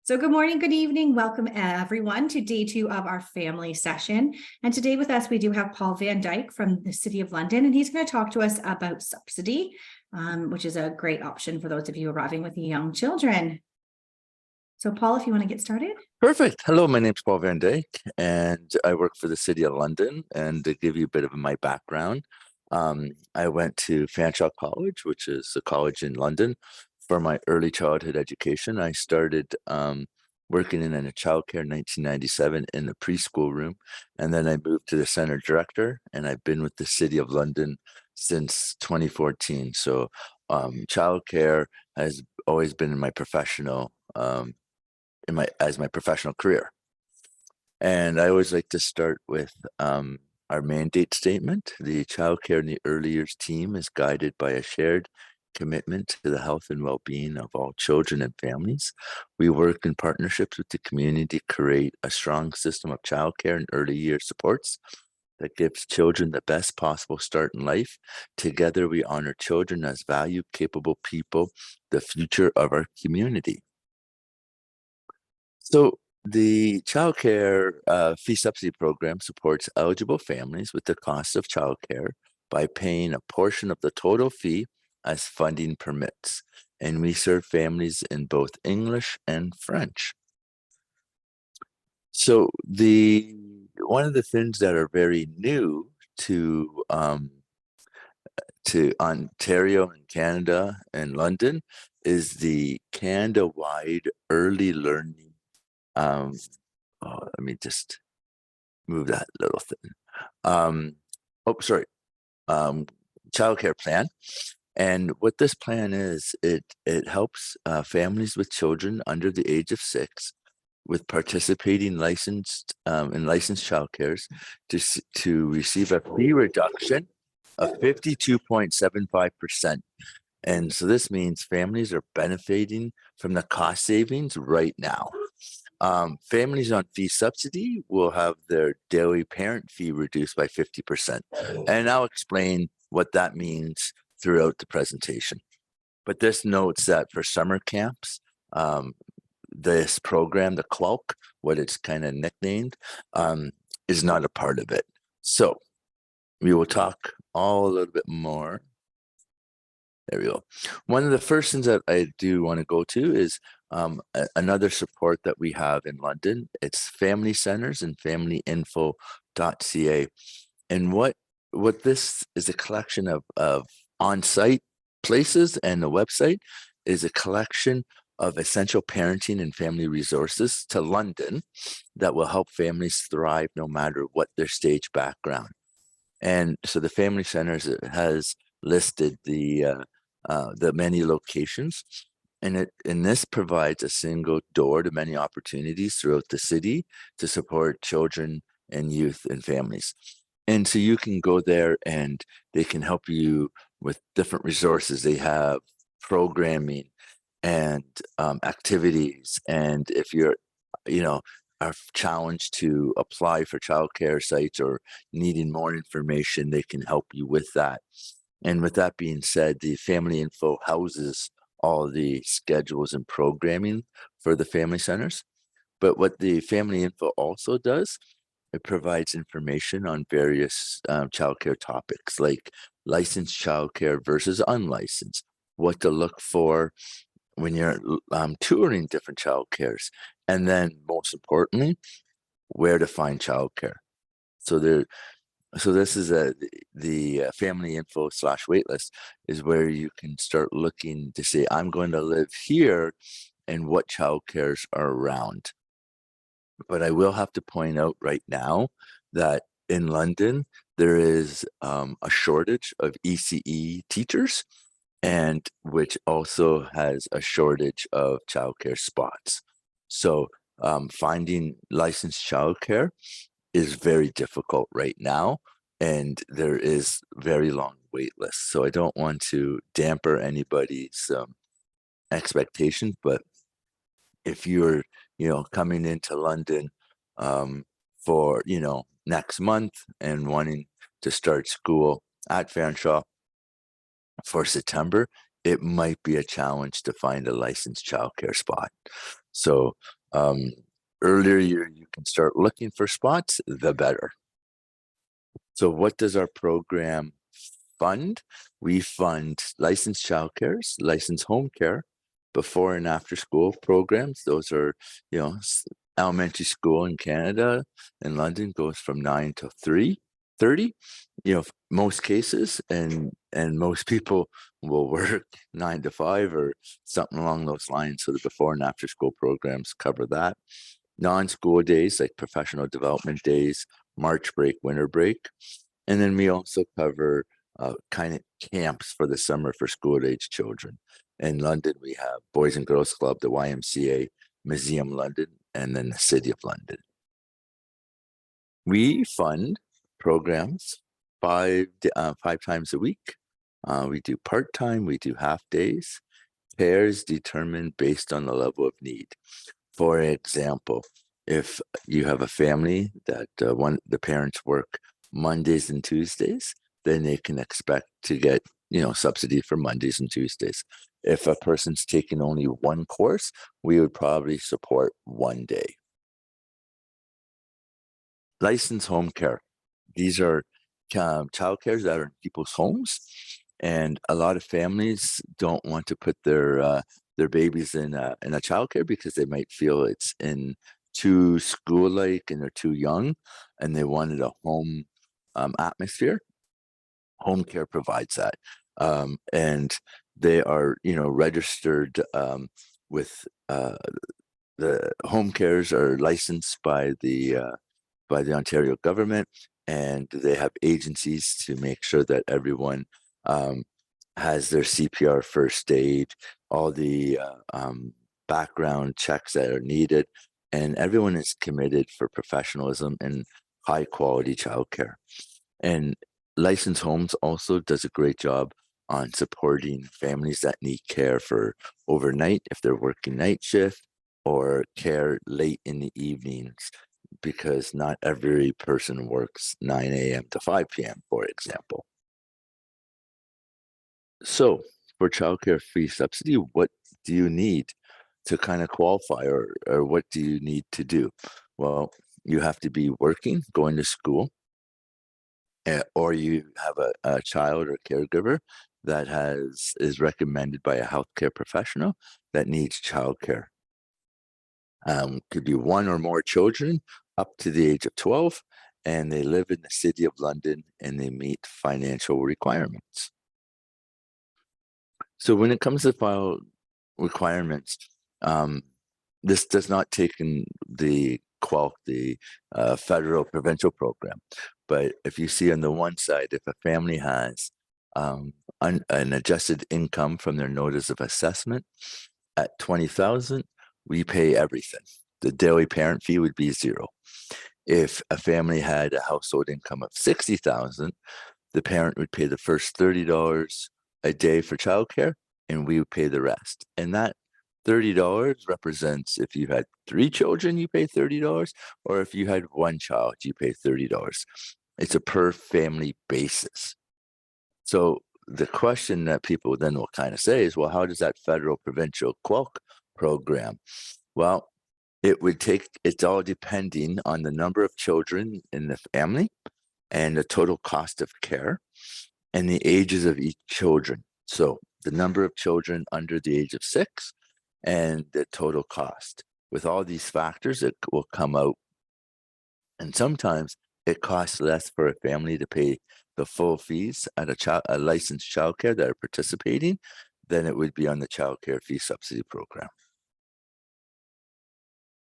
So good morning, good evening. Welcome everyone to day 2 of our family session. And today with us, we do have Paul Van Dyke from the City of London, and he's going to talk to us about Subsidy, which is a great option for those of you arriving with young children. So Paul, if you want to get started. Perfect. Hello, my name's Paul Van Dyke, and I work for the City of London. And to give you a bit of my background, I went to Fanshawe College, which is a college in London, for my early childhood education. I started working in a childcare in 1997 in the preschool room, and then I moved to the center director, and I've been with the City of London since 2014. So childcare has always been in my professional as my professional career. And I always like to start with our mandate statement. The childcare in the early years team is guided by a shared commitment to the health and well-being of all children and families. We work in partnerships with the community to create a strong system of childcare and early year supports that gives children the best possible start in life. Together, we honor children as valued, capable people, the future of our community. So the childcare fee subsidy program supports eligible families with the cost of childcare by paying a portion of the total fee as funding permits. And we serve families in both English and French. So one of the things that are very new to Ontario and Canada and London is the Canada-wide early learning. Let me just move that little thing. Childcare plan. And what this plan is, it helps families with children under the age of 6 with participating licensed childcares to receive a fee reduction of 52.75%. And so this means families are benefiting from the cost savings right now. Families on fee subsidy will have their daily parent fee reduced by 50%. And I'll explain what that means throughout the presentation. But this notes that for summer camps, this program, the CLOC, what it's kind of nicknamed, is not a part of it. So we will talk all a little bit more. There we go. One of the first things that I do want to go to is another support that we have in London. It's Family Centers and familyinfo.ca. And what this is a collection of on-site places, and the website is a collection of essential parenting and family resources to London that will help families thrive no matter what their stage background. And so the Family Centers has listed the many locations, and this provides a single door to many opportunities throughout the city to support children and youth and families. And so you can go there and they can help you with different resources. They have programming and activities. And if you're, are challenged to apply for childcare sites or needing more information, they can help you with that. And with that being said, the Family Info houses all the schedules and programming for the family centers. But what the Family Info also does, it provides information on various childcare topics like licensed childcare versus unlicensed, what to look for when you're touring different childcares, and then most importantly, where to find childcare. So this is the Family Info / Waitlist is where you can start looking to say, I'm going to live here and what childcares are around. But I will have to point out right now that in London, there is a shortage of ECE teachers, and which also has a shortage of childcare spots. So finding licensed childcare is very difficult right now, and there is very long wait lists. So I don't want to damper anybody's expectations, but if you're coming into London for next month and wanting to start school at Fanshawe for September, it might be a challenge to find a licensed childcare spot. So earlier you can start looking for spots, the better. So what does our program fund? We fund licensed childcares, licensed home care, before and after school programs. Those are, elementary school in Canada and London goes from 9 to 3:30. Most cases, and most people will work 9 to 5 or something along those lines. So the before and after school programs cover that. Non-school days like professional development days, March break, winter break. And then we also cover kind of camps for the summer for school-age children. In London, we have Boys and Girls Club, the YMCA, Museum London, and then the City of London. We fund programs five times a week. We do part-time, we do half days. Pairs determined based on the level of need. For example, if you have a family that the parents work Mondays and Tuesdays, then they can expect to get, subsidy for Mondays and Tuesdays. If a person's taking only one course, we would probably support one day. Licensed home care. These are childcares that are in people's homes, and a lot of families don't want to put their babies in a childcare because they might feel it's in too school-like and they're too young, and they wanted a home atmosphere. Home care provides that, and they are, registered with the home cares are licensed by the Ontario government, and they have agencies to make sure that everyone has their CPR, first aid, all the background checks that are needed, and everyone is committed for professionalism and high quality childcare. And Licensed Homes also does a great job on supporting families that need care for overnight if they're working night shift, or care late in the evenings, because not every person works 9 a.m. to 5 p.m., for example. So for childcare fee subsidy, what do you need to kind of qualify, or what do you need to do? Well, you have to be working, going to school, or you have a child or caregiver that is recommended by a healthcare professional that needs childcare. Could be one or more children up to the age of 12, and they live in the City of London and they meet financial requirements. So when it comes to file requirements, this does not take in the federal provincial program. But if you see on the one side, if a family has an adjusted income from their notice of assessment at 20,000, we pay everything. The daily parent fee would be $0. If a family had a household income of 60,000, the parent would pay the first $30 a day for childcare, and we would pay the rest. And that $30 represents if you had 3 children, you pay $30, or if you had 1 child, you pay $30. It's a per family basis. So the question that people then will kind of say is, well, how does that federal provincial QUILC program? Well, it's all depending on the number of children in the family and the total cost of care and the ages of each children. So the number of children under the age of 6 and the total cost. With all these factors, it will come out. And sometimes it costs less for a family to pay the full fees at a licensed childcare that are participating than it would be on the childcare fee subsidy program.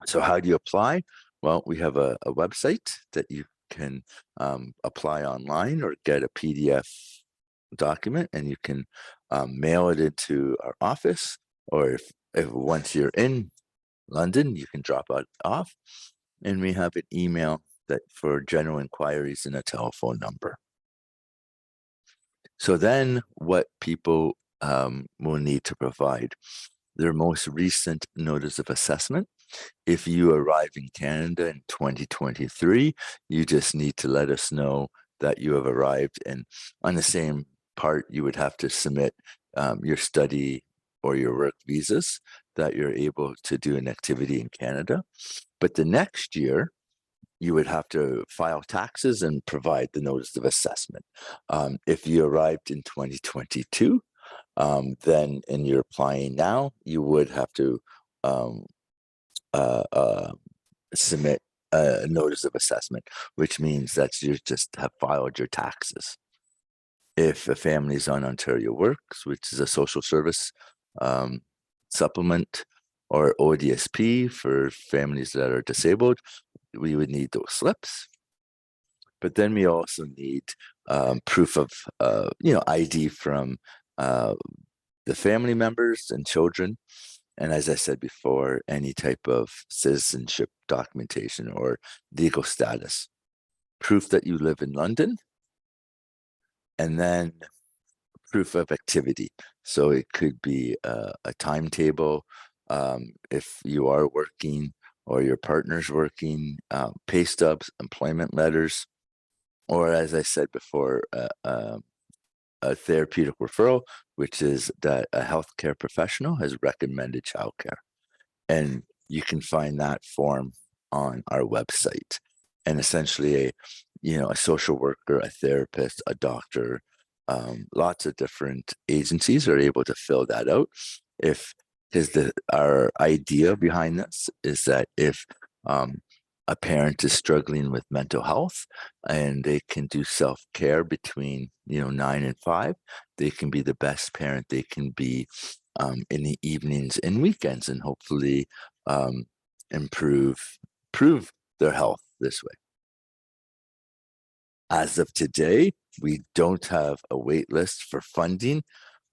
So how do you apply? Well, we have a website that you can apply online or get a PDF document, and you can mail it into our office, or if once you're in London, you can drop it off. And we have an email that for general inquiries and a telephone number. So then what people will need to provide their most recent notice of assessment. If you arrive in Canada in 2023, you just need to let us know that you have arrived, and on the same part, you would have to submit your study or your work visas, that you're able to do an activity in Canada. But the next year, you would have to file taxes and provide the notice of assessment. If you arrived in 2022, then and you're applying now, you would have to um, submit a notice of assessment, which means that you just have filed your taxes. If a family is on Ontario Works, which is a social service supplement, or ODSP for families that are disabled, we would need those slips. But then we also need proof of, ID from the family members and children. And as I said before, any type of citizenship documentation or legal status. Proof that you live in London, and then proof of activity. So it could be a timetable, if you are working or your partner's working, pay stubs, employment letters, or as I said before, a therapeutic referral, which is that a healthcare professional has recommended childcare. And you can find that form on our website. And essentially, a social worker, a therapist, a doctor, lots of different agencies are able to fill that out. Because our idea behind this is that if a parent is struggling with mental health and they can do self-care between 9 and 5, they can be the best parent they can be in the evenings and weekends, and hopefully improve their health this way. As of today, we don't have a wait list for funding,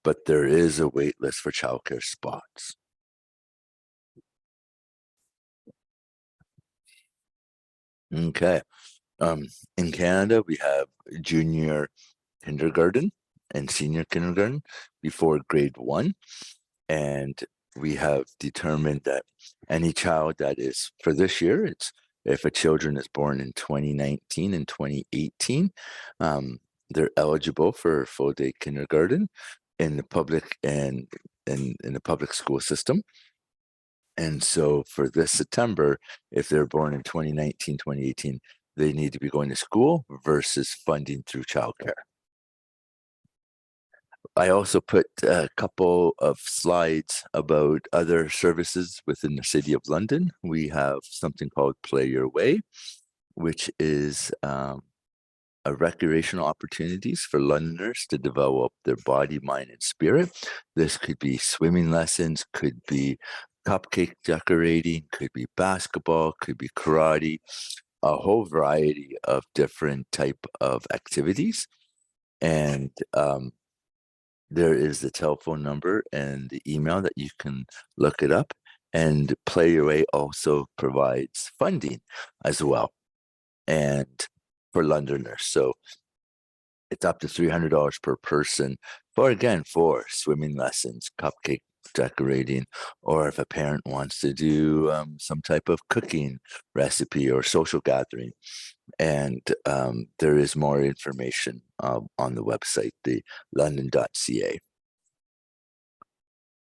but there is a wait list for childcare spots. Okay. In Canada, we have junior kindergarten and senior kindergarten before grade 1. And we have determined that any child that is, for this year, it's if a children is born in 2019 and 2018, they're eligible for full day kindergarten in the public and in the public school system. And so for this September, if they're born in 2019, 2018, they need to be going to school versus funding through childcare. I also put a couple of slides about other services within the City of London. We have something called Play Your Way, which is a recreational opportunities for Londoners to develop their body, mind, and spirit. This could be swimming lessons, could be cupcake decorating, could be basketball, could be karate, a whole variety of different type of activities. And there is the telephone number and the email that you can look it up. And Play Your Way also provides funding as well, and for Londoners. So it's up to $300 per person for swimming lessons, cupcake decorating, or if a parent wants to do some type of cooking recipe or social gathering. And there is more information on the website, the london.ca.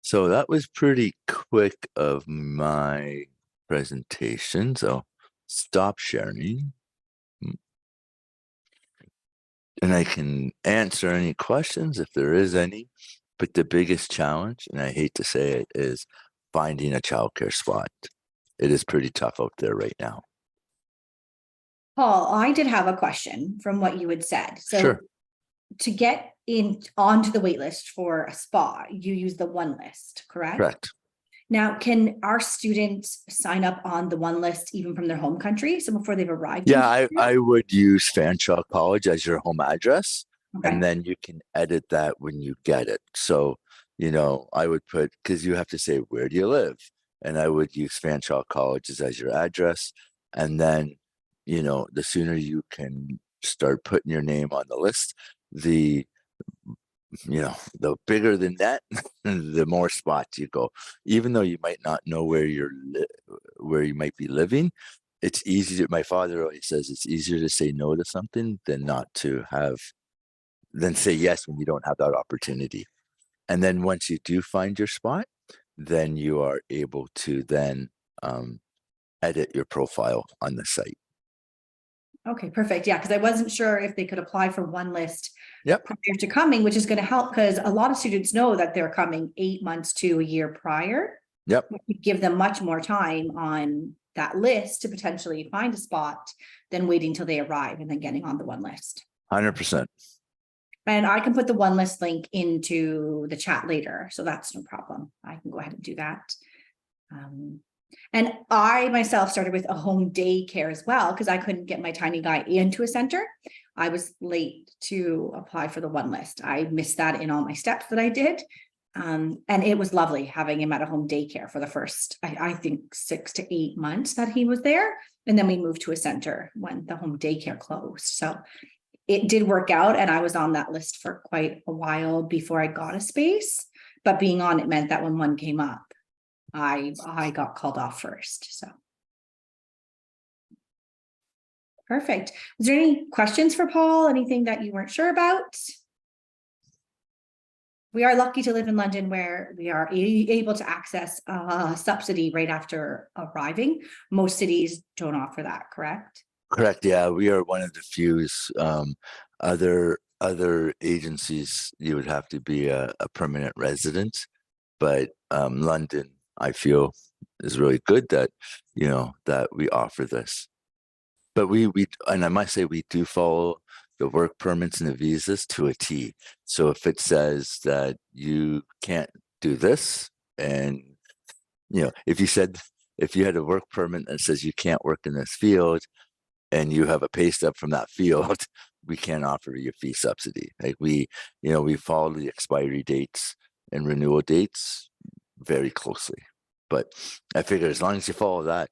So that was pretty quick of my presentation. So stop sharing. And I can answer any questions if there is any. But the biggest challenge, and I hate to say it, is finding a childcare spot. It is pretty tough out there right now. Paul, I did have a question from what you had said. So Sure. to get onto the wait list for a spa, you use the one list, correct? Correct. Now, can our students sign up on the one list even from their home country? So before they've arrived? Yeah, I would use Fanshawe College as your home address, Okay. and then you can edit that when you get it. So, I would put, because you have to say, where do you live? And I would use Fanshawe College as your address. And then, the sooner you can start putting your name on the list, the bigger than that, the more spots you go. Even though you might not know where where you might be living, it's easier. My father always says it's easier to say no to something than say yes when you don't have that opportunity. And then once you do find your spot, then you are able to then edit your profile on the site. Okay, perfect. Yeah, because I wasn't sure if they could apply for one list Yep. prior to coming, which is going to help because a lot of students know that they're coming 8 months to a year prior. Yep. Which would give them much more time on that list to potentially find a spot than waiting till they arrive and then getting on the one list. 100%. And I can put the one list link into the chat later, so that's no problem. I can go ahead and do that. And I myself started with a home daycare as well because I couldn't get my tiny guy into a center. I was late to apply for the one list. I missed that in all my steps that I did. And it was lovely having him at a home daycare for the first, I think 6 to 8 months that he was there. And then we moved to a center when the home daycare closed. So it did work out. And I was on that list for quite a while before I got a space. But being on it meant that when one came up, I got called off first. So perfect. Was there any questions for Paul? Anything that you weren't sure about? We are lucky to live in London where we are able to access a subsidy right after arriving. Most cities don't offer that, correct? Correct. Yeah, we are one of the few. Other agencies, you would have to be a permanent resident, but London, I feel, is really good that that we offer this. But we and I must say we do follow the work permits and the visas to a T. So if it says that you can't do this, and if you had a work permit that says you can't work in this field, and you have a pay stub from that field, we can't offer you a fee subsidy. Like we follow the expiry dates and renewal dates very closely. But I figure as long as you follow that,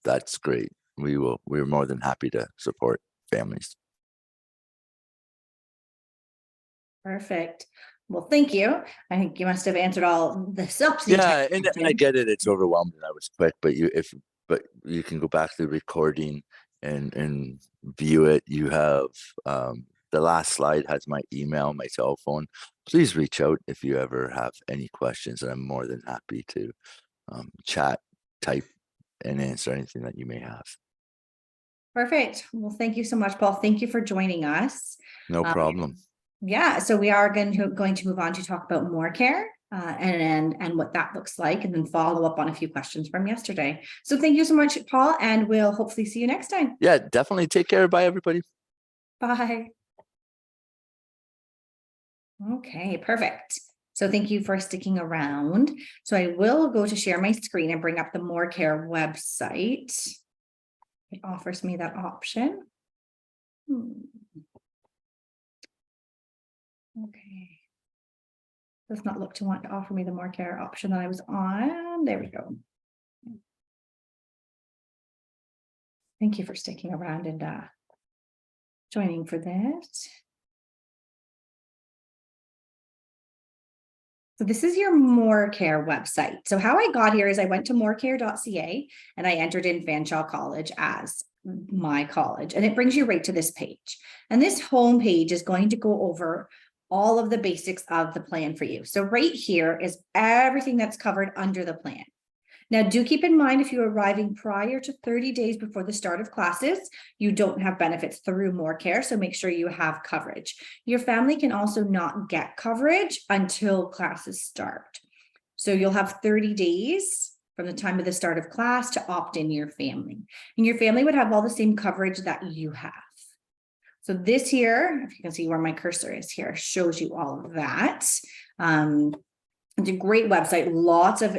that's great. We're more than happy to support families. Perfect. Well, thank you. I think you must have answered all the subsidy. Yeah, and I get it. It's overwhelming. I was quick, but you can go back to the recording and view it. You have the last slide has my email, my cell phone. Please reach out if you ever have any questions, and I'm more than happy to chat, type, and answer anything that you may have. Perfect. Well, thank you so much, Paul. Thank you for joining us. No problem. Yeah, so we are going to move on to talk about more care and what that looks like, and then follow up on a few questions from yesterday. So thank you so much, Paul, and we'll hopefully see you next time. Yeah, definitely. Take care. Bye, everybody. Bye. Okay, perfect. So thank you for sticking around. So I will go to share my screen and bring up the More Care website. It offers me that option. Okay. Does not look to want to offer me the More Care option that I was on. There we go. Thank you for sticking around and joining for this. So this is your More Care website. So how I got here is I went to morecare.ca and I entered in Fanshawe College as my college, and it brings you right to this page. And this home page is going to go over all of the basics of the plan for you. So right here is everything that's covered under the plan. Now, do keep in mind, if you're arriving prior to 30 days before the start of classes, you don't have benefits through More Care, so make sure you have coverage. Your family can also not get coverage until classes start. So you'll have 30 days from the time of the start of class to opt in your family. And your family would have all the same coverage that you have. So this here, if you can see where my cursor is here, shows you all of that. It's a great website, lots of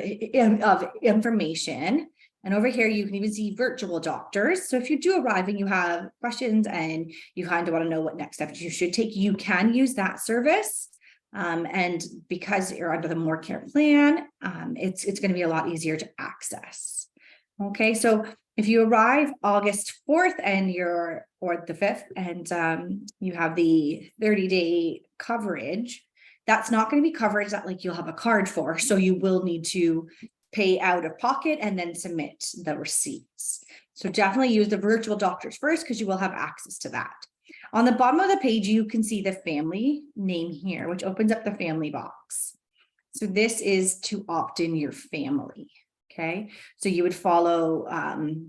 information. And over here, you can even see virtual doctors. So if you do arrive and you have questions and you kind of want to know what next steps you should take, you can use that service. And because you're under the More Care plan, it's going to be a lot easier to access. Okay, so if you arrive August 4th and or the 5th and you have the 30-day coverage, that's not going to be coverage that like you'll have a card for. So you will need to pay out of pocket and then submit the receipts. So definitely use the virtual doctors first because you will have access to that. On the bottom of the page, you can see the family name here, which opens up the family box. So this is to opt in your family. Okay, so you would follow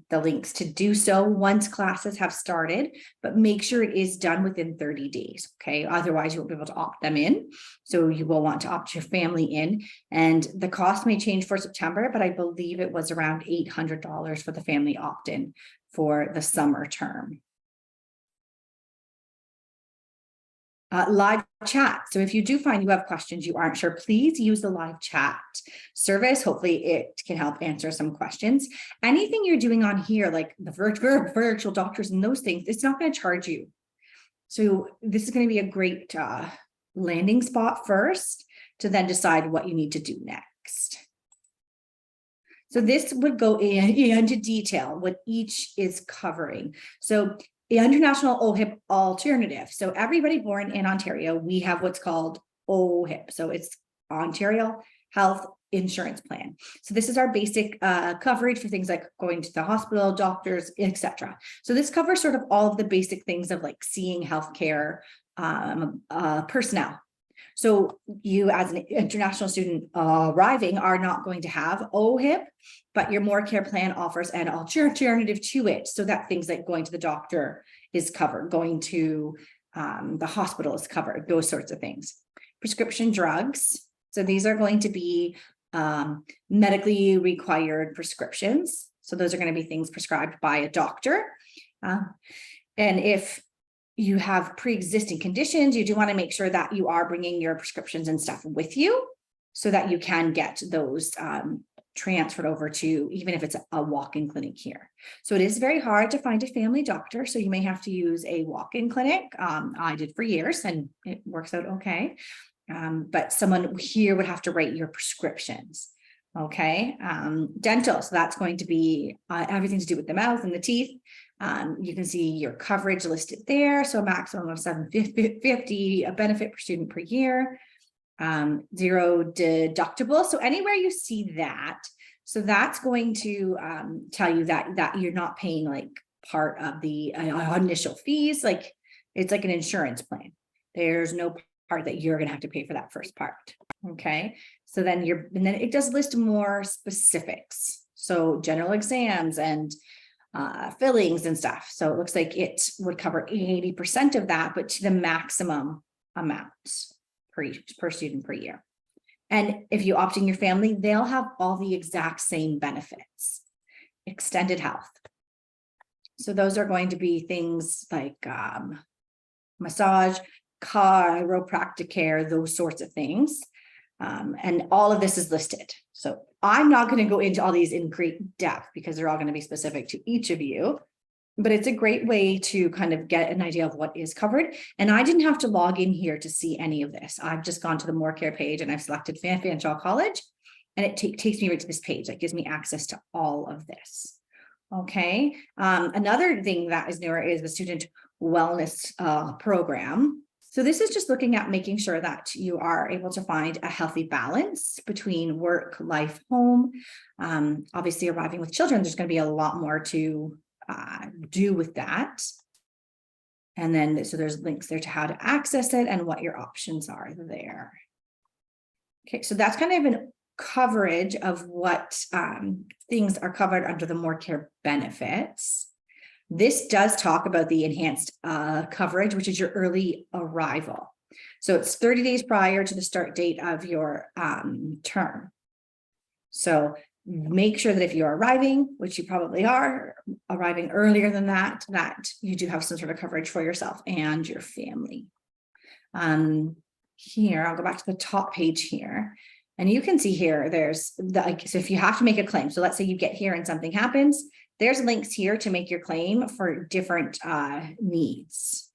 the links to do so once classes have started, but make sure it is done within 30 days. Okay, otherwise you won't be able to opt them in. So you will want to opt your family in, and the cost may change for September, but I believe it was around $800 for the family opt-in for the summer term. Live chat. So if you do find you have questions you aren't sure, please use the live chat service. Hopefully it can help answer some questions. Anything you're doing on here, like the virtual doctors and those things, it's not going to charge you. So this is going to be a great landing spot first to then decide what you need to do next. So this would go into detail what each is covering. So the International OHIP alternative. So everybody born in Ontario, we have what's called OHIP. So it's Ontario Health Insurance Plan. So this is our basic coverage for things like going to the hospital, doctors, etc. So this covers sort of all of the basic things of like seeing healthcare personnel. So you as an international student arriving are not going to have OHIP, but your More Care plan offers an alternative to it, so that things like going to the doctor is covered, going to the hospital is covered, those sorts of things. Prescription drugs. So these are going to be medically required prescriptions. So those are going to be things prescribed by a doctor. And if you have pre-existing conditions, you do want to make sure that you are bringing your prescriptions and stuff with you so that you can get those transferred over to, even if it's a walk-in clinic here. So it is very hard to find a family doctor. So you may have to use a walk-in clinic. I did for years and it works out okay. But someone here would have to write your prescriptions. Okay. Dental. So that's going to be everything to do with the mouth and the teeth. You can see your coverage listed there. So a maximum of $750 a benefit per student per year, 0 deductible. So anywhere you see that, so that's going to tell you that you're not paying like part of the initial fees. Like it's like an insurance plan. There's no part that you're going to have to pay for that first part. Okay. So then and then it does list more specifics. So general exams and fillings and stuff. So it looks like it would cover 80% of that, but to the maximum amount per student per year. And if you opt in your family, they'll have all the exact same benefits. Extended health. So those are going to be things like massage, chiropractic care, those sorts of things. And all of this is listed. So I'm not going to go into all these in great depth because they're all going to be specific to each of you, but it's a great way to kind of get an idea of what is covered. And I didn't have to log in here to see any of this. I've just gone to the More Care page and I've selected Fanshawe College, and it takes me right to this page that gives me access to all of this. Okay. Another thing that is newer is the student wellness program. So this is just looking at making sure that you are able to find a healthy balance between work, life, home. Obviously, arriving with children, there's going to be a lot more to do with that. And then, so there's links there to how to access it and what your options are there. Okay, so that's kind of an coverage of what things are covered under the More Care benefits. This does talk about the enhanced coverage, which is your early arrival. So it's 30 days prior to the start date of your term. So make sure that if you're arriving, which you probably are, arriving earlier than that, that you do have some sort of coverage for yourself and your family. Here, I'll go back to the top page here. And you can see here, there's so if you have to make a claim, so let's say you get here and something happens, there's links here to make your claim for different needs.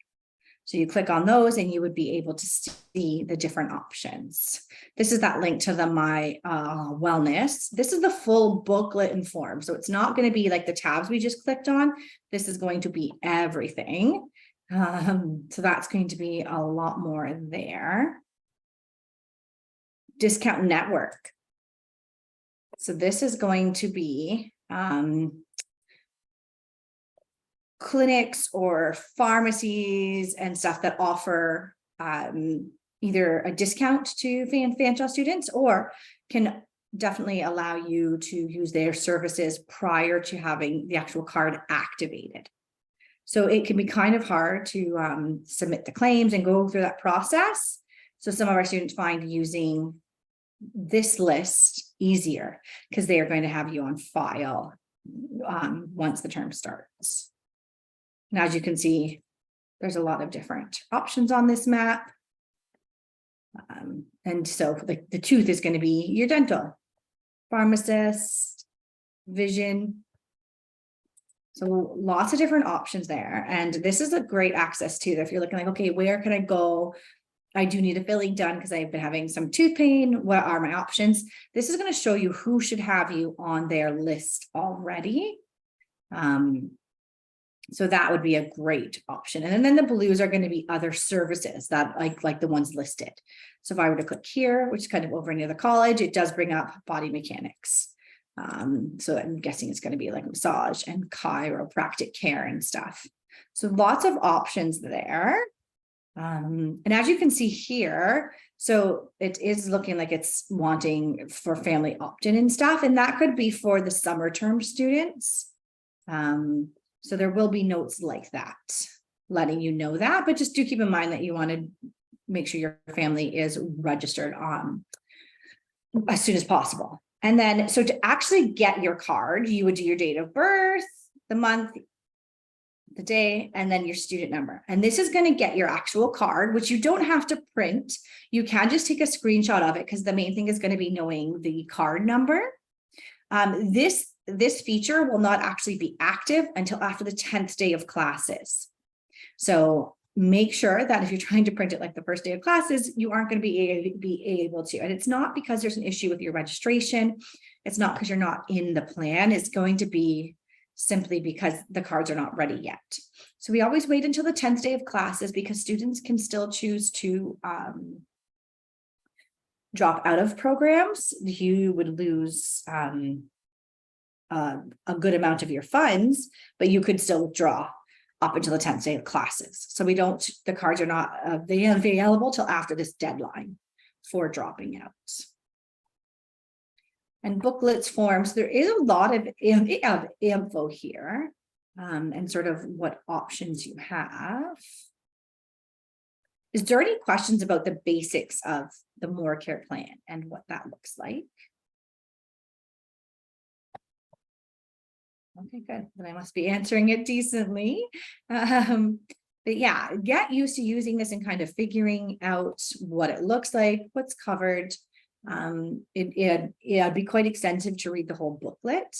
So you click on those and you would be able to see the different options. This is that link to the My Wellness. This is the full booklet and form. So it's not going to be like the tabs we just clicked on. This is going to be everything. So that's going to be a lot more there. Discount network. So this is going to be clinics or pharmacies and stuff that offer either a discount to Fanshawe students or can definitely allow you to use their services prior to having the actual card activated. So it can be kind of hard to submit the claims and go through that process. So some of our students find using this list easier because they are going to have you on file once the term starts. And as you can see, there's a lot of different options on this map. And so the tooth is going to be your dental, pharmacist, vision. So lots of different options there. And this is a great access to if you're looking like, okay, where can I go? I do need a filling done because I've been having some tooth pain. What are my options? This is going to show you who should have you on their list already. So that would be a great option. And then the blues are going to be other services that like the ones listed. So if I were to click here, which is kind of over near the college, it does bring up body mechanics. So I'm guessing it's going to be like massage and chiropractic care and stuff. So lots of options there. And as you can see here, so it is looking like it's wanting for family opt-in and stuff, and that could be for the summer term students. So there will be notes like that, letting you know that, but just do keep in mind that you want to make sure your family is registered as soon as possible. And then, so to actually get your card, you would do your date of birth, the month, the day, and then your student number. And this is going to get your actual card, which you don't have to print. You can just take a screenshot of it because the main thing is going to be knowing the card number. This feature will not actually be active until after the 10th day of classes. So make sure that if you're trying to print it like the first day of classes, you aren't going to be able to. And it's not because there's an issue with your registration. It's not because you're not in the plan. It's going to be simply because the cards are not ready yet. So we always wait until the 10th day of classes because students can still choose to drop out of programs. You would lose a good amount of your funds, but you could still withdraw up until the 10th day of classes. So the cards are not available till after this deadline for dropping out. And booklets, forms, there is a lot of info here and sort of what options you have. Is there any questions about the basics of the More Care plan and what that looks like? Okay, good. Then I must be answering it decently. But yeah, get used to using this and kind of figuring out what it looks like, what's covered. It'd be quite extensive to read the whole booklet,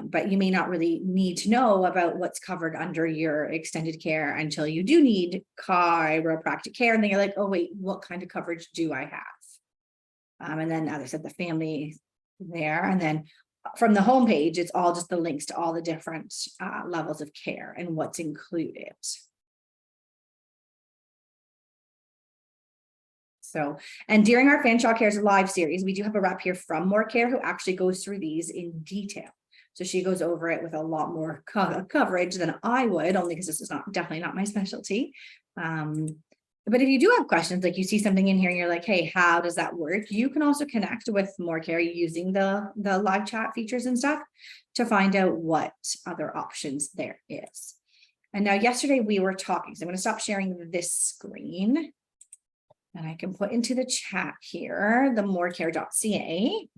but you may not really need to know about what's covered under your extended care until you do need chiropractic care. And then you're like, oh, wait, what kind of coverage do I have? And then, as I said, the family there. And then from the homepage, it's all just the links to all the different levels of care and what's included. So, and during our Fanshawe Cares Live series, we do have a rep here from More Care who actually goes through these in detail. So she goes over it with a lot more coverage than I would, only because this is definitely not my specialty. But if you do have questions, like you see something in here and you're like, hey, how does that work? You can also connect with More Care using the live chat features and stuff to find out what other options there is. And now yesterday we were talking, so I'm going to stop sharing this screen. And I can put into the chat here, the morecare.ca.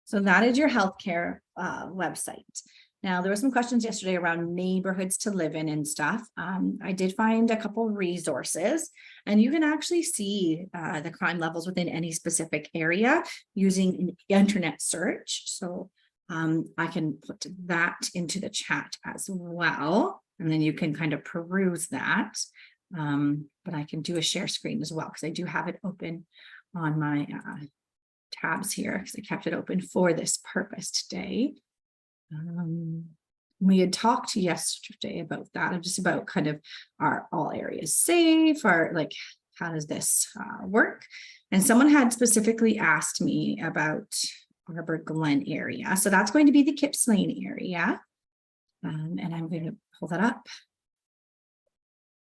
So that is your healthcare website. Now, there were some questions yesterday around neighborhoods to live in and stuff. I did find a couple resources, and you can actually see the crime levels within any specific area using an internet search. So I can put that into the chat as well, and then you can kind of peruse that. But I can do a share screen as well because I do have it open on my tabs here because I kept it open for this purpose today. We had talked yesterday about that, just about kind of are all areas safe, or like how does this work? And someone had specifically asked me about Arbor Glen area. So that's going to be the Kipps Lane area. And I'm going to pull that up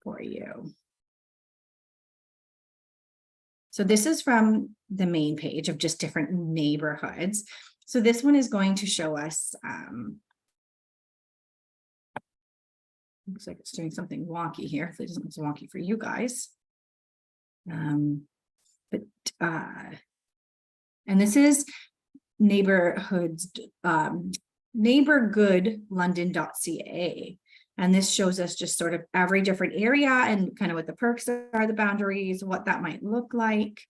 for you. So this is from the main page of just different neighborhoods. So this one is going to show us, looks like it's doing something wonky here. If it doesn't look wonky for you guys. And this is neighborhoods, neighborgoodlondon.ca. And this shows us just sort of every different area and kind of what the perks are, the boundaries, what that might look like.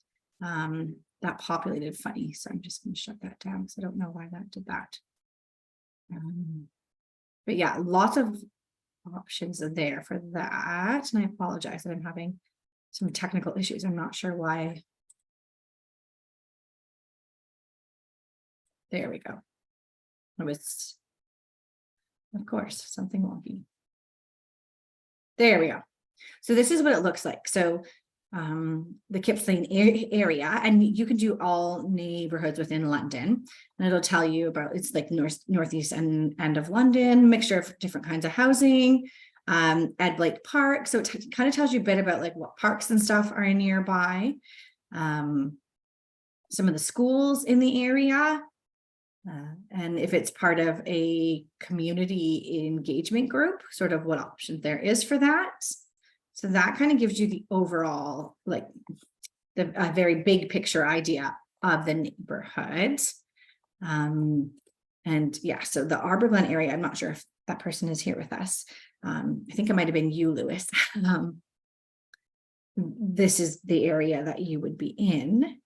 That populated funny. So I'm just going to shut that down because I don't know why that did that. But yeah, lots of options are there for that. And I apologize that I'm having some technical issues. I'm not sure why. There we go. It was, of course, something wonky. There we go. So this is what it looks like. So the Kipps Lane area, and you can do all neighborhoods within London, and it'll tell you about, it's like northeast and end of London, mixture of different kinds of housing, Ed Blake Park. So it kind of tells you a bit about like what parks and stuff are nearby, some of the schools in the area, and if it's part of a community engagement group, sort of what option there is for that. So that kind of gives you the overall, like a very big picture idea of the neighborhood. And yeah, so the Arbor Glen area, I'm not sure if that person is here with us. I think it might have been you, Lewis. This is the area that you would be in.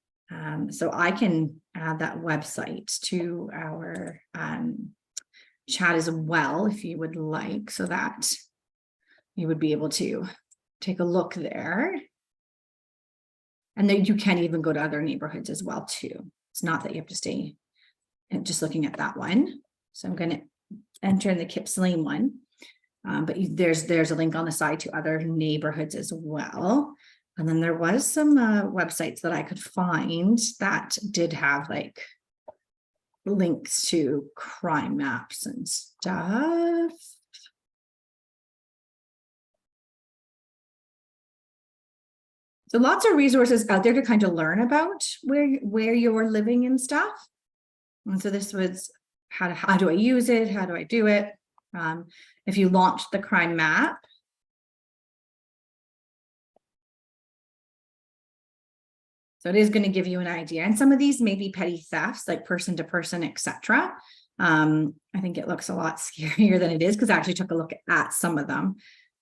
So I can add that website to our chat as well, if you would like, so that you would be able to take a look there. And then you can even go to other neighborhoods as well too. It's not that you have to stay and just looking at that one. So I'm going to enter in the Kipps Lane one, but there's a link on the side to other neighborhoods as well. And then there was some websites that I could find that did have like links to crime maps and stuff. So lots of resources out there to kind of learn about where you're living and stuff. And so this was how do I use it? How do I do it? If you launch the crime map, so it is going to give you an idea. And some of these may be petty thefts, like person to person, etc. I think it looks a lot scarier than it is because I actually took a look at some of them.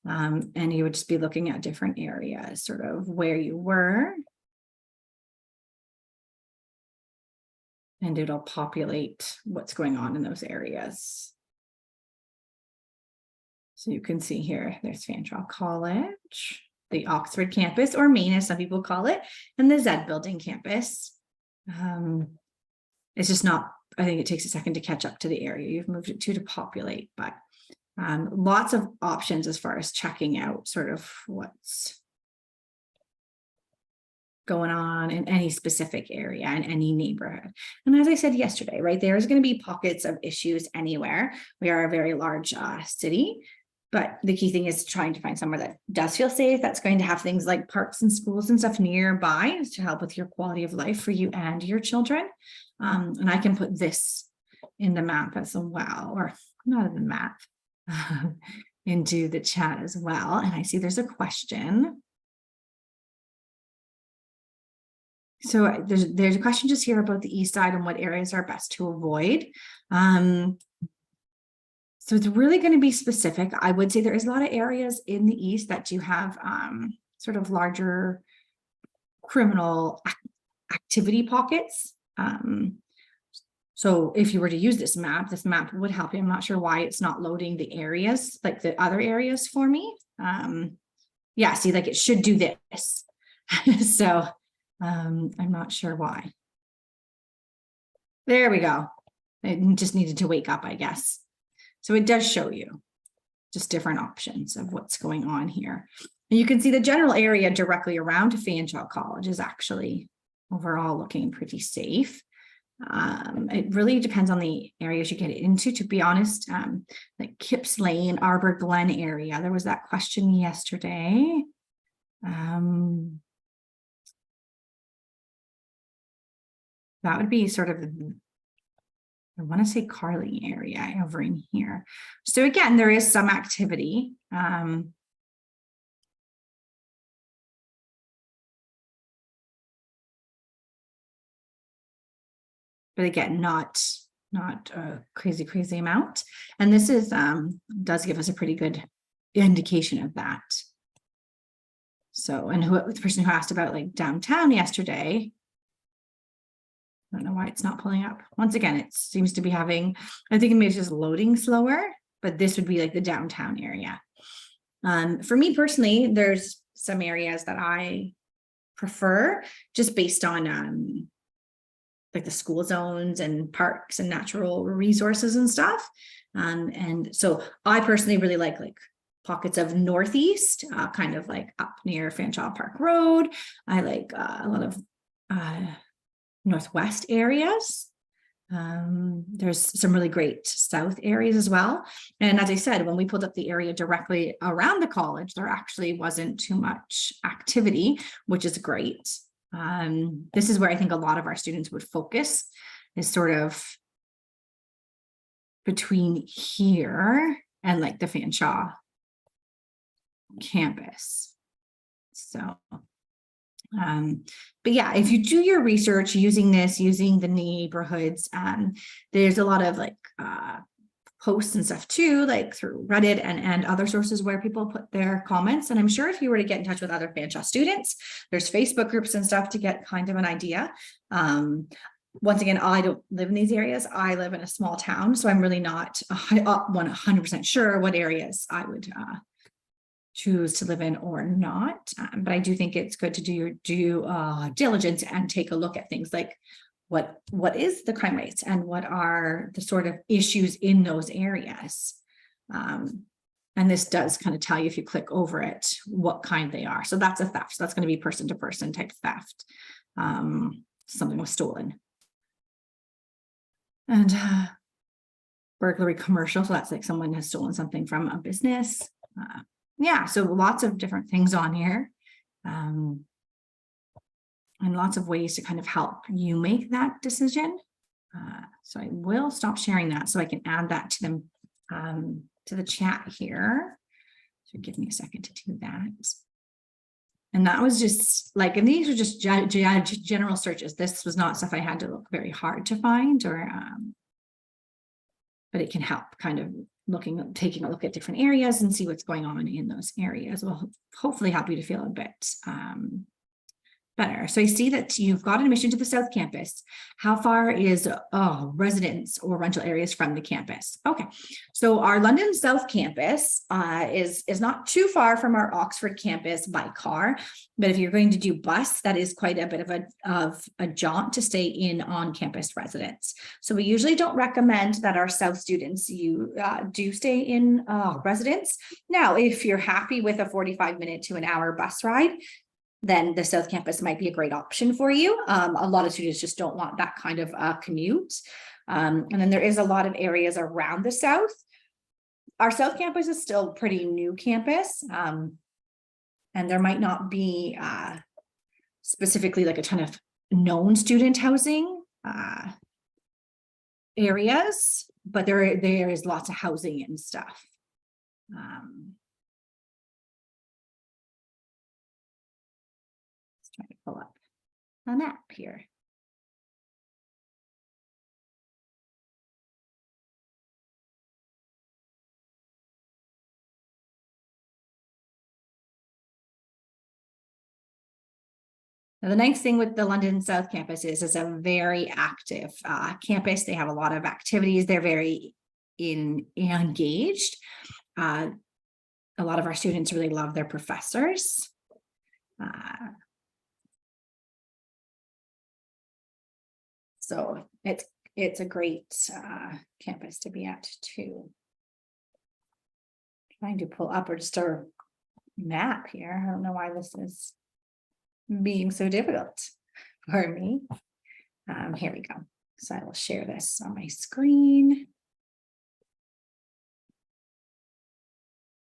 And you would just be looking at different areas, sort of where you were. And it'll populate what's going on in those areas. So you can see here, there's Fanshawe College, the Oxford campus, or Main, as some people call it, and the Z Building campus. It's just not, I think it takes a second to catch up to the area you've moved it to populate, but lots of options as far as checking out sort of what's going on in any specific area in any neighborhood. And as I said yesterday, right, there's going to be pockets of issues anywhere. We are a very large city, but the key thing is trying to find somewhere that does feel safe, that's going to have things like parks and schools and stuff nearby to help with your quality of life for you and your children. And I can put this in the map as well, or not in the map, into the chat as well. And I see there's a question. So there's a question just here about the east side and what areas are best to avoid. So it's really going to be specific. I would say there is a lot of areas in the east that do have sort of larger criminal activity pockets. So if you were to use this map would help you. I'm not sure why it's not loading the areas, like the other areas for me. Yeah, see, like it should do this. So I'm not sure why. There we go. It just needed to wake up, I guess. So it does show you just different options of what's going on here. And you can see the general area directly around Fanshawe College is actually overall looking pretty safe. It really depends on the areas you get into, to be honest. Like Kipps Lane, Arbor Glen area. There was that question yesterday. That would be sort of, I want to say Carling area over in here. So again, there is some activity. But again, not a crazy amount. And this is does give us a pretty good indication of that. So, and the person who asked about like downtown yesterday, I don't know why it's not pulling up. Once again, it seems to be having, I think maybe it's just loading slower, but this would be like the downtown area. For me personally, there's some areas that I prefer just based on like the school zones and parks and natural resources and stuff. And so I personally really like pockets of Northeast, kind of like up near Fanshawe Park Road. I like a lot of Northwest areas. There's some really great South areas as well. And as I said, when we pulled up the area directly around the college, there actually wasn't too much activity, which is great. This is where I think a lot of our students would focus, is sort of between here and like the Fanshawe campus. So, but yeah, if you do your research using the neighborhoods, there's a lot of like posts and stuff too, like through Reddit and other sources where people put their comments. And I'm sure if you were to get in touch with other Fanshawe students, there's Facebook groups and stuff to get kind of an idea. Once again, I don't live in these areas. I live in a small town, so I'm really not 100% sure what areas I would choose to live in or not. But I do think it's good to do your due diligence and take a look at things like what is the crime rates and what are the sort of issues in those areas. And this does kind of tell you, if you click over it, what kind they are. So that's a theft. So that's going to be person to person type theft. Something was stolen. And burglary commercial. So that's like someone has stolen something from a business. Yeah, so lots of different things on here. And lots of ways to kind of help you make that decision. So I will stop sharing that so I can add that to them to the chat here. So give me a second to do that. And that was just like, and these are just general searches. This was not stuff I had to look very hard to find, or but it can help kind of taking a look at different areas and see what's going on in those areas. Will hopefully help you to feel a bit better. So I see that you've got admission to the South Campus. How far is residence or rental areas from the campus? Okay, so our London South Campus is not too far from our Oxford campus by car, but if you're going to do bus, that is quite a bit of a jaunt to stay in on-campus residence. So we usually don't recommend that our South students do stay in residence. Now, if you're happy with a 45-minute to an hour bus ride, then the South Campus might be a great option for you. A lot of students just don't want that kind of commute. And then there is a lot of areas around the South. Our South Campus is still a pretty new campus. And there might not be specifically like a ton of known student housing areas, but there is lots of housing and stuff. Try to pull up a map here. Now, the nice thing with the London South Campus is it's a very active campus. They have a lot of activities. They're very engaged. A lot of our students really love their professors. So it's a great campus to be at too. Trying to pull up or just a map here. I don't know why this is being so difficult for me. Here we go. So I will share this on my screen.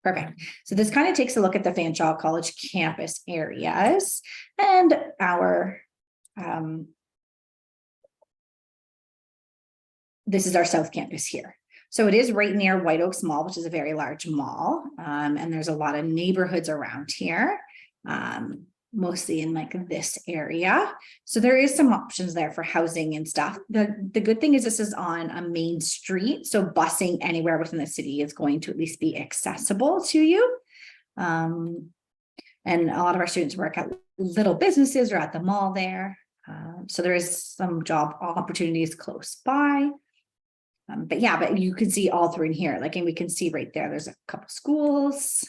Perfect. So this kind of takes a look at the Fanshawe College campus areas and our, this is our South Campus here. So it is right near White Oaks Mall, which is a very large mall. And there's a lot of neighborhoods around here, mostly in like this area. So there is some options there for housing and stuff. The good thing is this is on a main street. So busing anywhere within the city is going to at least be accessible to you. And a lot of our students work at little businesses or at the mall there. So there is some job opportunities close by. But yeah, but you can see all through in here, like, and we can see right there, there's a couple schools,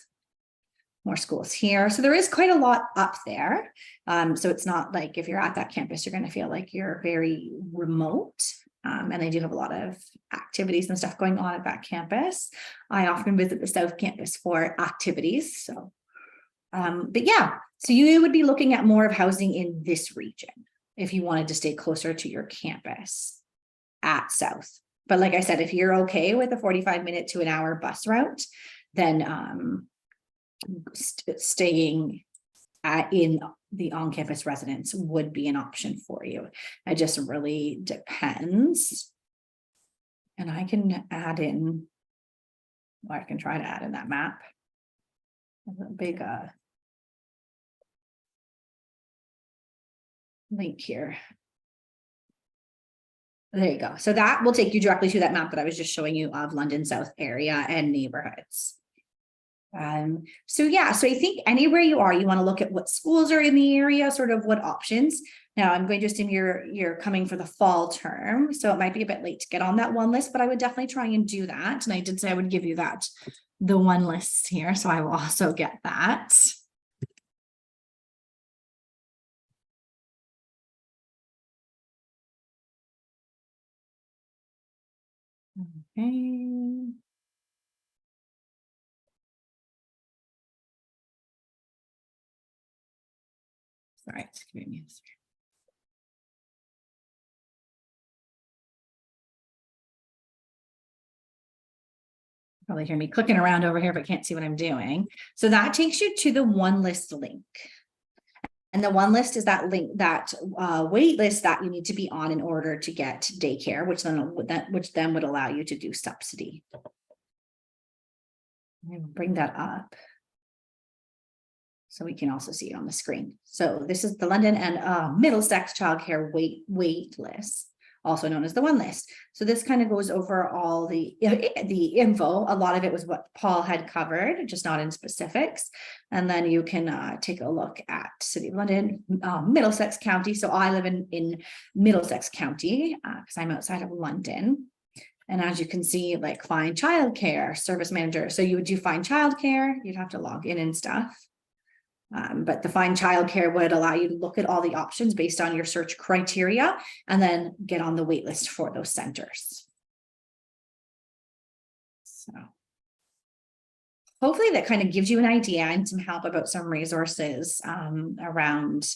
more schools here. So there is quite a lot up there. So it's not like if you're at that campus, you're going to feel like you're very remote. And they do have a lot of activities and stuff going on at that campus. I often visit the South Campus for activities. So, but yeah, so you would be looking at more of housing in this region if you wanted to stay closer to your campus at South. But like I said, if you're okay with a 45-minute to an hour bus route, then staying in the on-campus residence would be an option for you. It just really depends. And I can add in, or I can try to add in that map. A big link here. There you go. So that will take you directly to that map that I was just showing you of London South area and neighborhoods. So yeah, so I think anywhere you are, you want to look at what schools are in the area, sort of what options. Now I'm going to assume you're coming for the fall term, so it might be a bit late to get on that one list, but I would definitely try and do that. And I did say I would give you that, the one list here, so I will also get that. Okay. Sorry, give me a second. Probably hear me clicking around over here, but can't see what I'm doing. So that takes you to the one list link. And the one list is that link, that wait list that you need to be on in order to get daycare, which then would allow you to do subsidy. Bring that up so we can also see it on the screen. So this is the London and Middlesex childcare wait list, also known as the one list. So this kind of goes over all the info. A lot of it was what Paul had covered, just not in specifics. And then you can take a look at City of London, Middlesex County. So I live in Middlesex County because I'm outside of London. And as you can see, like find childcare service manager. So you would do find childcare, you'd have to log in and stuff. But the find childcare would allow you to look at all the options based on your search criteria and then get on the wait list for those centers. So hopefully that kind of gives you an idea and some help about some resources around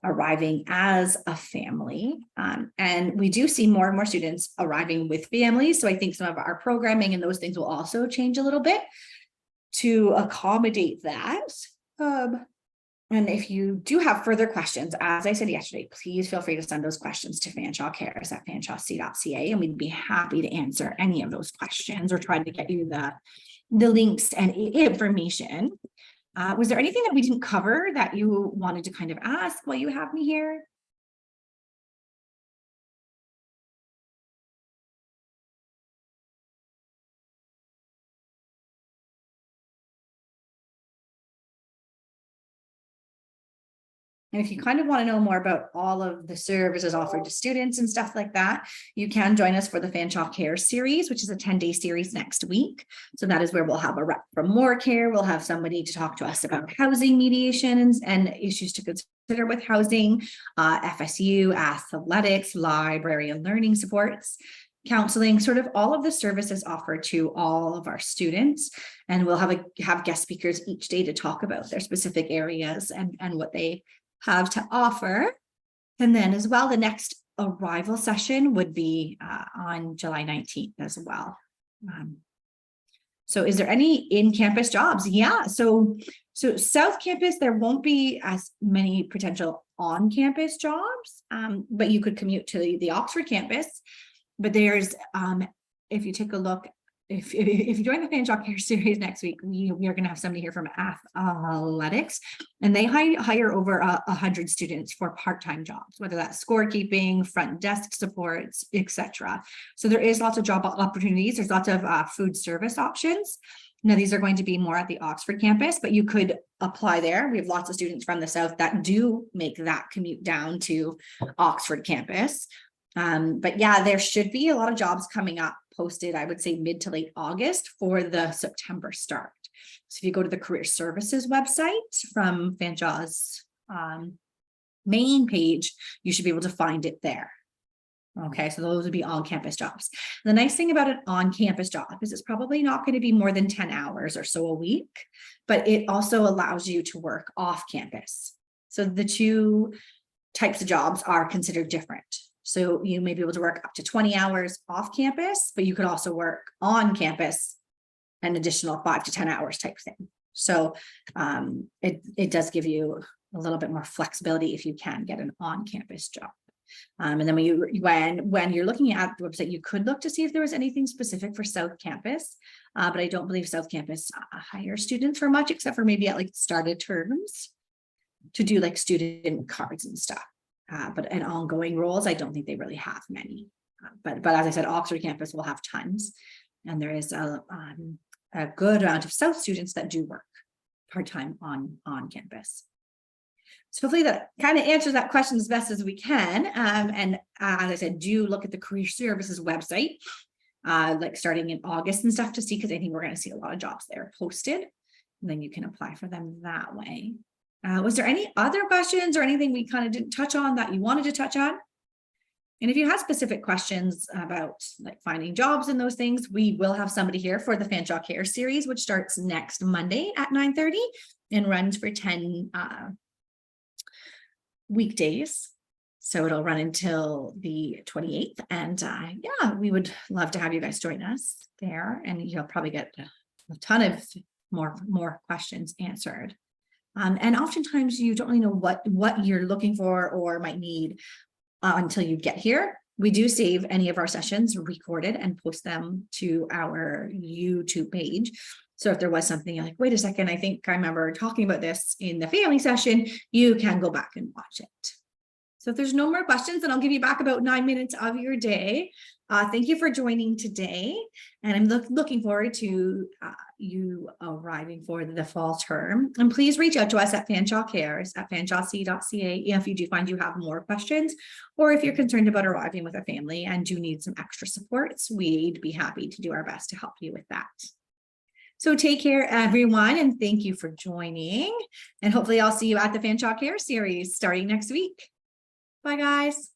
arriving as a family. And we do see more and more students arriving with families. So I think some of our programming and those things will also change a little bit to accommodate that. And if you do have further questions, as I said yesterday, please feel free to send those questions to fanshawecares at fanshawec.ca, and we'd be happy to answer any of those questions or try to get you the links and information. Was there anything that we didn't cover that you wanted to kind of ask while you have me here? And if you kind of want to know more about all of the services offered to students and stuff like that, you can join us for the Fanshawe Care series, which is a 10-day series next week. So that is where we'll have a rep from More Care. We'll have somebody to talk to us about housing mediation and issues to consider with housing, FSU, athletics, library and learning supports, counseling, sort of all of the services offered to all of our students. And we'll have guest speakers each day to talk about their specific areas and what they have to offer. And then as well, the next arrival session would be on July 19th as well. So is there any in-campus jobs? Yeah, so South Campus, there won't be as many potential on-campus jobs, but you could commute to the Oxford campus. But there's, if you take a look, if you join the Fanshawe Care series next week, we are going to have somebody here from athletics, and they hire over 100 students for part-time jobs, whether that's scorekeeping, front desk supports, etc. So there is lots of job opportunities. There's lots of food service options. Now, these are going to be more at the Oxford campus, but you could apply there. We have lots of students from the South that do make that commute down to Oxford campus. But yeah, there should be a lot of jobs coming up posted, I would say mid to late August for the September start. So if you go to the career services website from Fanshawe's main page, you should be able to find it there. Okay, so those would be on-campus jobs. The nice thing about an on-campus job is it's probably not going to be more than 10 hours or so a week, but it also allows you to work off campus. So the two types of jobs are considered different. So you may be able to work up to 20 hours off campus, but you could also work on campus an additional 5 to 10 hours type thing. So it does give you a little bit more flexibility if you can get an on-campus job. And then when you're looking at the website, you could look to see if there was anything specific for South Campus, but I don't believe South Campus hires students for much, except for maybe at like started terms to do like student cards and stuff. But in ongoing roles, I don't think they really have many. But as I said, Oxford campus will have tons, and there is a good amount of South students that do work part-time on campus. So hopefully that kind of answers that question as best as we can. And as I said, do look at the career services website, like starting in August and stuff to see, because I think we're going to see a lot of jobs there posted, and then you can apply for them that way. Was there any other questions or anything we kind of didn't touch on that you wanted to touch on? And if you have specific questions about like finding jobs and those things, we will have somebody here for the Fanshawe Care series, which starts next Monday at 9:30 and runs for 10 weekdays. So it'll run until the 28th. And yeah, we would love to have you guys join us there, and you'll probably get a ton of more questions answered. And oftentimes you don't really know what you're looking for or might need until you get here. We do save any of our sessions recorded and post them to our YouTube page. So if there was something you're like, wait a second, I think I remember talking about this in the family session, you can go back and watch it. So if there's no more questions, then I'll give you back about 9 minutes of your day. Thank you for joining today. And I'm looking forward to you arriving for the fall term. And please reach out to us at Fanshawe Cares at fanshawec.ca if you do find you have more questions, or if you're concerned about arriving with a family and do need some extra supports, we'd be happy to do our best to help you with that. So take care, everyone, and thank you for joining. And hopefully I'll see you at the Fanshawe Care series starting next week. Bye, guys.